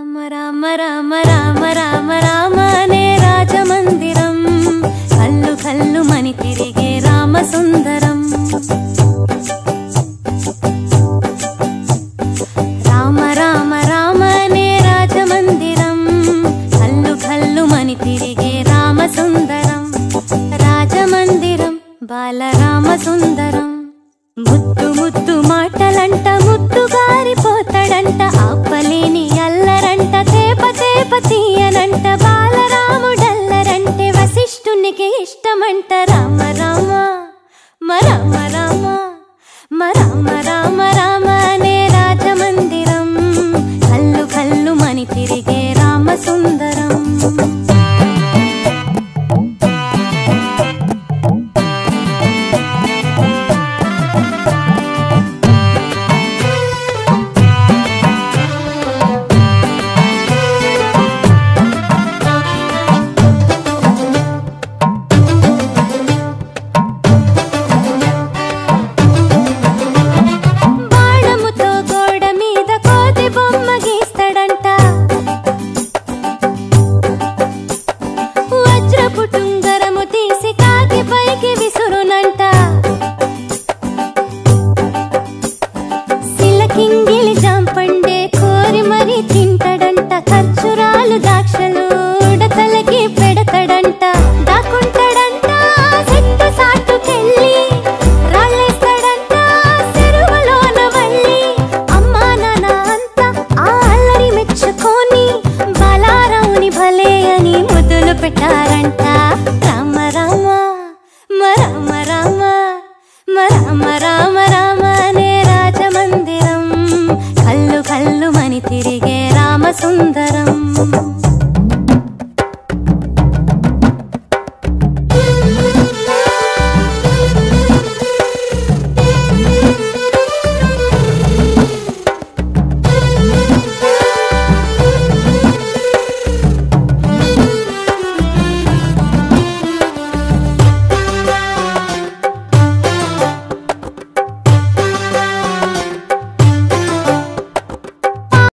రామ రామ రామ రామ రామ రామనే రాజమందిరం కల్లు కల్లు మని తిరిగే రామ సుందరం రామ రామ రామనే రాజమందిరం కల్లు కల్లు మని తిరిగే రామ సుందరం రాజమందిరం బాలరామ సుందరం ముద్దు ముద్దు మాటలంట ముద్దు గారిపోతాడంట ఆపలేని అల్లరంట తేప తేప తీయనంట బాలరాముడల్లరంటే వశిష్ఠునికి ఇష్టమంట రామ రామ రామ రామ రామ రామ రామ అనే రాజమందిరం కల్లు కల్లు మని తిరిగే రామ సుందరం కింగిలి జాంపండే కోరి మరి తింటడంట ఖర్జూరాలు ద్రాక్షలు ఉడతలకి పెడతడంట దాకుంటడంట చెట్టు సాటుకెళ్ళి రాళ్ళేస్తాడంట చెరువులోన వల్లి అమ్మా నాన్న అంతా ఆ అల్లరి మెచ్చుకొని బాలారావుని భలే అని ముద్దులు పెట్టారంట రామ రామ రామ రామ రామ రామ రామ అనే రాజమందిరం కల్లు కల్లు మని తిరిగే రామ సుందరం